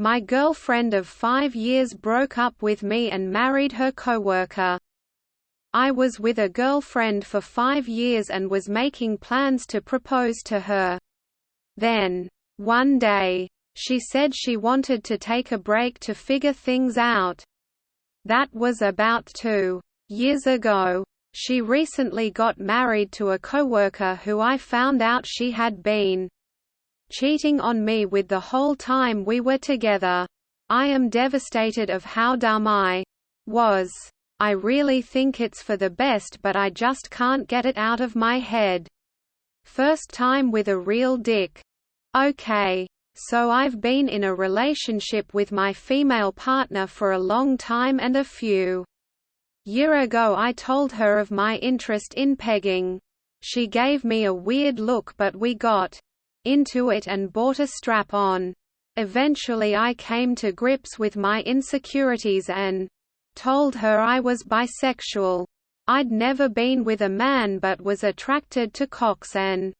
My girlfriend of 5 years broke up with me and married her coworker. I was with a girlfriend for 5 years and was making plans to propose to her. Then, one day, she said she wanted to take a break to figure things out. That was about 2 years ago. She recently got married to a coworker who I found out she had been cheating on me with the whole time we were together. I am devastated of how dumb I was. I really think it's for the best, but I just can't get it out of my head. First time with a real dick. Okay. So I've been in a relationship with my female partner for a long time, and a few years ago I told her of my interest in pegging. She gave me a weird look, but we got into it and bought a strap-on. Eventually I came to grips with my insecurities and told her I was bisexual. I'd never been with a man but was attracted to cocks and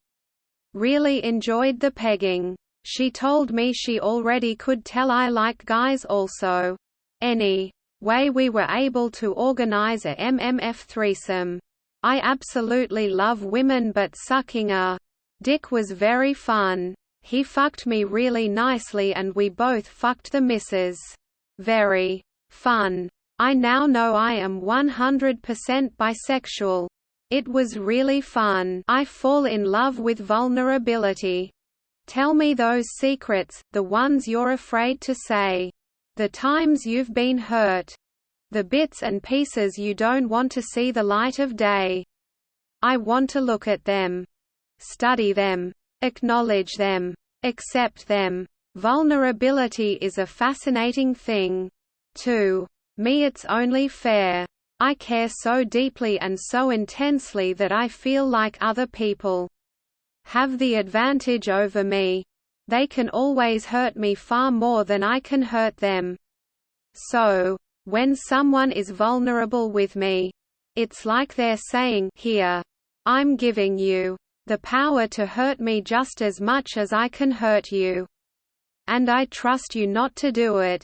really enjoyed the pegging. She told me she already could tell I like guys also. Anyway, we were able to organize a MMF threesome. I absolutely love women, but sucking a dick was very fun. He fucked me really nicely and we both fucked the missus. Very fun. I now know I am 100% bisexual. It was really fun. I fall in love with vulnerability. Tell me those secrets, the ones you're afraid to say. The times you've been hurt. The bits and pieces you don't want to see the light of day. I want to look at them. Study them. Acknowledge them. Accept them. Vulnerability is a fascinating thing. To me it's only fair. I care so deeply and so intensely that I feel like other people have the advantage over me. They can always hurt me far more than I can hurt them. So, when someone is vulnerable with me, it's like they're saying, "Here, I'm giving you the power to hurt me just as much as I can hurt you. And I trust you not to do it.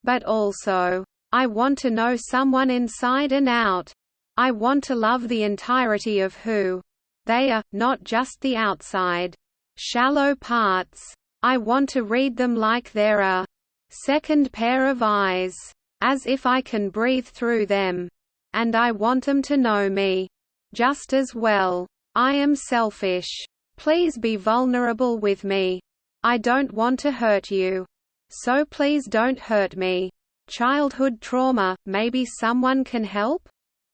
But also, I want to know someone inside and out. I want to love the entirety of who they are, not just the outside, shallow parts. I want to read them like they're a second pair of eyes, as if I can breathe through them. And I want them to know me just as well. I am selfish. Please be vulnerable with me. I don't want to hurt you. So please don't hurt me. Childhood trauma, maybe someone can help?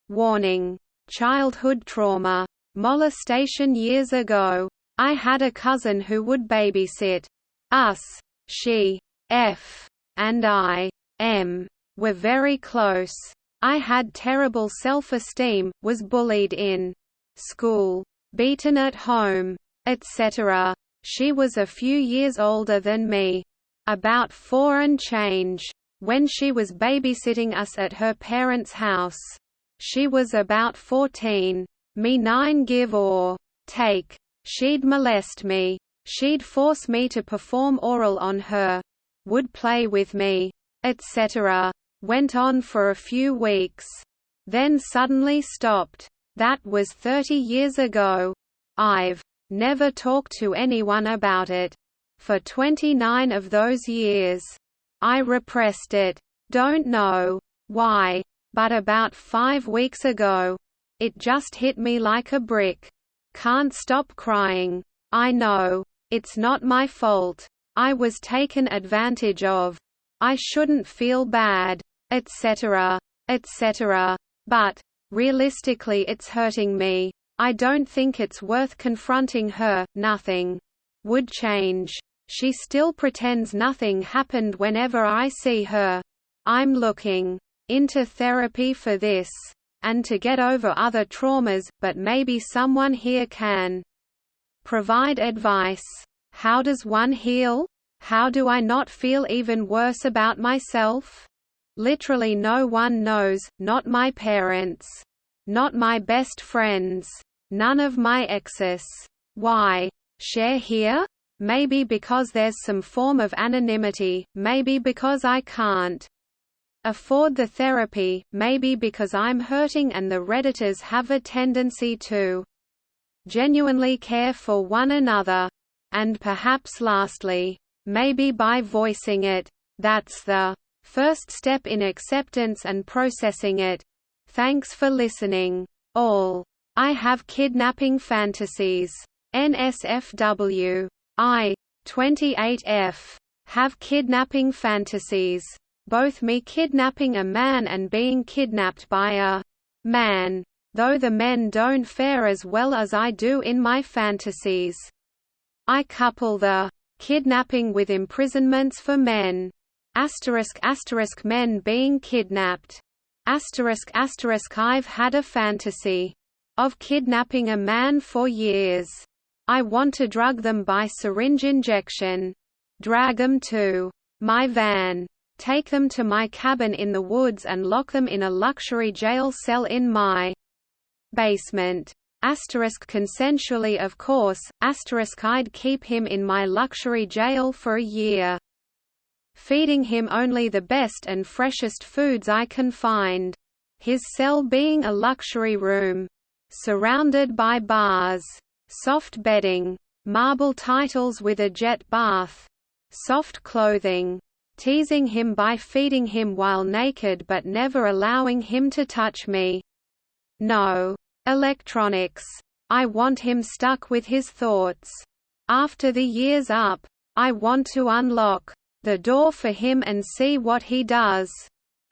Warning. Childhood trauma. Molestation years ago. I had a cousin who would babysit us. She, F, and I, M, were very close. I had terrible self-esteem, was bullied in school, beaten at home, etc. She was a few years older than me. About 4 and change. When she was babysitting us at her parents' house. She was about 14. Me 9 give or take. She'd molest me. She'd force me to perform oral on her. Would play with me, etc. Went on for a few weeks. Then suddenly stopped. That was 30 years ago. I've never talked to anyone about it. For 29 of those years. I repressed it. Don't know why. But about 5 weeks ago. It just hit me like a brick. Can't stop crying. I know. It's not my fault. I was taken advantage of. I shouldn't feel bad, etc., etc. But, realistically it's hurting me. I don't think it's worth confronting her. Nothing would change. She still pretends nothing happened whenever I see her. I'm looking into therapy for this. And to get over other traumas, but maybe someone here can provide advice. How does one heal? How do I not feel even worse about myself? Literally no one knows, not my parents. Not my best friends. None of my exes. Why? Share here? maybe because there's some form of anonymity, maybe because I can't afford the therapy, maybe because I'm hurting and the Redditors have a tendency to genuinely care for one another. And perhaps lastly, maybe by voicing it. That's the first step in acceptance and processing it. Thanks for listening. All. I have kidnapping fantasies. NSFW. I. 28F. Have kidnapping fantasies. Both me kidnapping a man and being kidnapped by a man, though the men don't fare as well as I do in my fantasies. I couple the kidnapping with imprisonments for men. *** men being kidnapped. *** I've had a fantasy of kidnapping a man for years. I want to drug them by syringe injection. Drag them to my van. Take them to my cabin in the woods and lock them in a luxury jail cell in my basement. Consensually of course. I'd keep him in my luxury jail for a year. Feeding him only the best and freshest foods I can find. His cell being a luxury room. Surrounded by bars. Soft bedding. Marble titles with a jet bath. Soft clothing. Teasing him by feeding him while naked but never allowing him to touch me. No electronics. I want him stuck with his thoughts. After the year's up, I want to unlock the door for him and see what he does. ***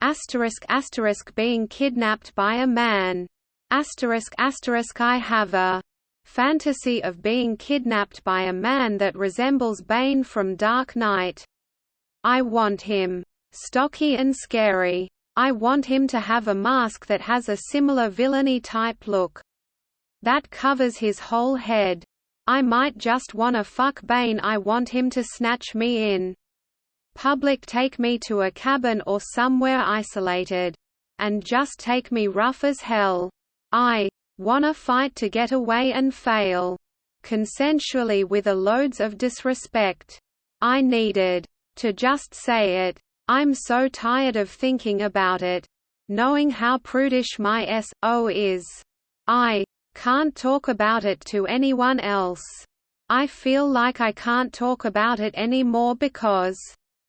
being kidnapped by a man. *** I have a fantasy of being kidnapped by a man that resembles Bane from Dark Knight. I want him stocky and scary. I want him to have a mask that has a similar villainy type look that covers his whole head. I might just wanna fuck Bane. I want him to snatch me in public, take me to a cabin or somewhere isolated, and just take me rough as hell. I wanna fight to get away and fail consensually with a loads of disrespect. I needed to just say it. I'm so tired of thinking about it, knowing how prudish my S.O. is. I can't talk about it to anyone else. I feel like I can't talk about it anymore because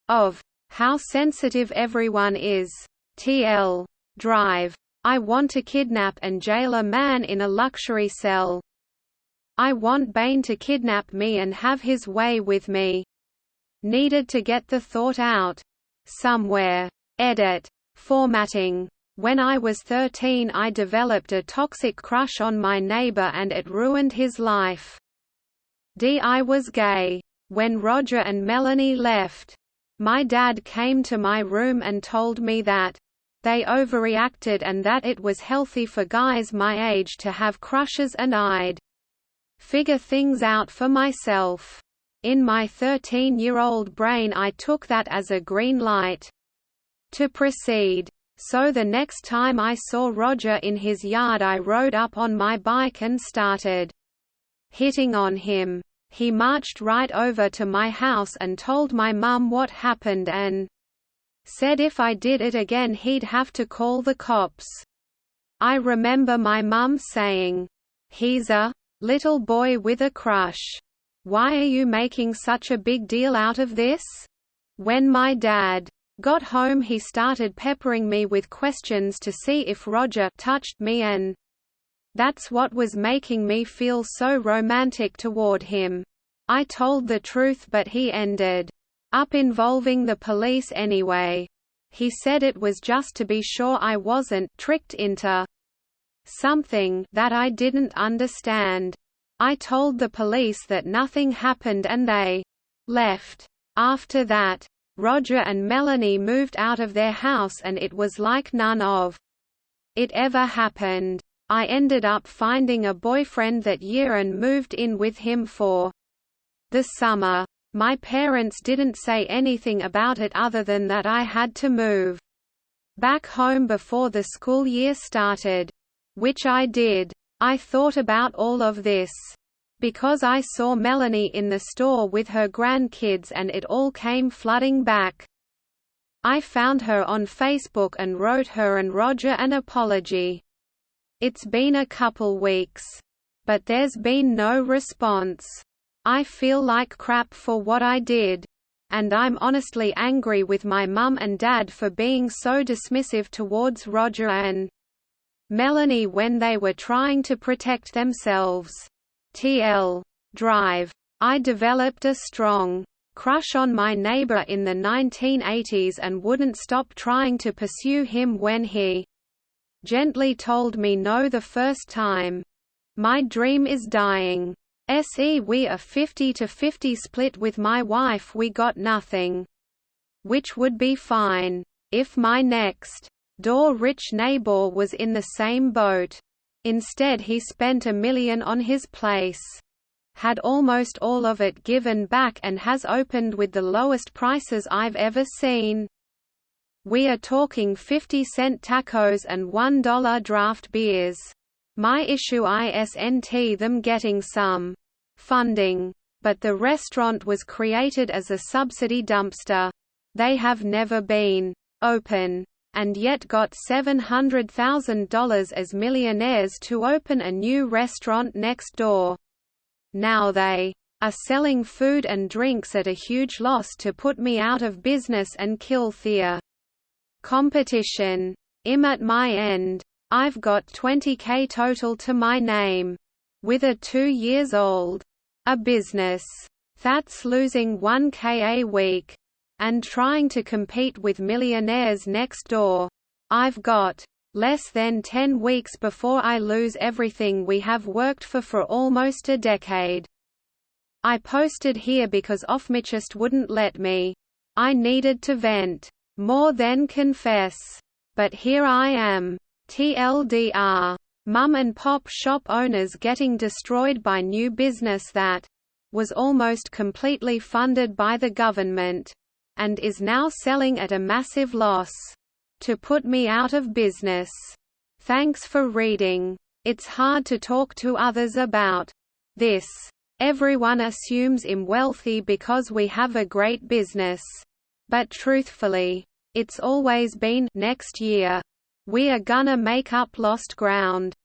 of how sensitive everyone is. TL. Drive. I want to kidnap and jail a man in a luxury cell. I want Bane to kidnap me and have his way with me. Needed to get the thought out somewhere. Edit. Formatting. When I was 13 I developed a toxic crush on my neighbor and it ruined his life. I was gay. When Roger and Melanie left, my dad came to my room and told me that they overreacted and that it was healthy for guys my age to have crushes and I'd figure things out for myself. In my 13-year-old brain I took that as a green light to proceed. So the next time I saw Roger in his yard I rode up on my bike and started hitting on him. He marched right over to my house and told my mum what happened and said if I did it again he'd have to call the cops. I remember my mum saying, "He's a little boy with a crush. Why are you making such a big deal out of this?" When my dad got home he started peppering me with questions to see if Roger touched me, and that's what was making me feel so romantic toward him. I told the truth but he ended up involving the police anyway. He said it was just to be sure I wasn't tricked into something that I didn't understand. I told the police that nothing happened and they left. After that, Roger and Melanie moved out of their house and it was like none of it ever happened. I ended up finding a boyfriend that year and moved in with him for the summer. My parents didn't say anything about it other than that I had to move back home before the school year started. Which I did. I thought about all of this Because I saw Melanie in the store with her grandkids and it all came flooding back. I found her on Facebook and wrote her and Roger an apology. It's been a couple weeks. But there's been no response. I feel like crap for what I did. And I'm honestly angry with my mum and dad for being so dismissive towards Roger and Melanie when they were trying to protect themselves. TL. Drive. I developed a strong crush on my neighbor in the 1980s and wouldn't stop trying to pursue him when he gently told me no the first time. My dream is dying. We are 50-50 split with my wife. We got nothing. Which would be fine if my next door rich neighbor was in the same boat. Instead he spent $1 million on his place. Had almost all of it given back and has opened with the lowest prices I've ever seen. We are talking 50-cent tacos and $1 draft beers. My issue isn't them getting some funding. But the restaurant was created as a subsidy dumpster. They have never been open. And yet got $700,000 as millionaires to open a new restaurant next door. Now they are selling food and drinks at a huge loss to put me out of business and kill their competition. I'm at my end. I've got $20K total to my name. With a 2 years old a business that's losing $1K a week. And trying to compete with millionaires next door. I've got less than 10 weeks before I lose everything we have worked for almost a decade. I posted here because Offmichist wouldn't let me. I needed to vent. More than confess. But here I am. TLDR. Mum and pop shop owners getting destroyed by new business that was almost completely funded by the government. And is now selling at a massive loss. To put me out of business. Thanks for reading. It's hard to talk to others about this. Everyone assumes I'm wealthy because we have a great business. But truthfully, it's always been next year. We are gonna make up lost ground.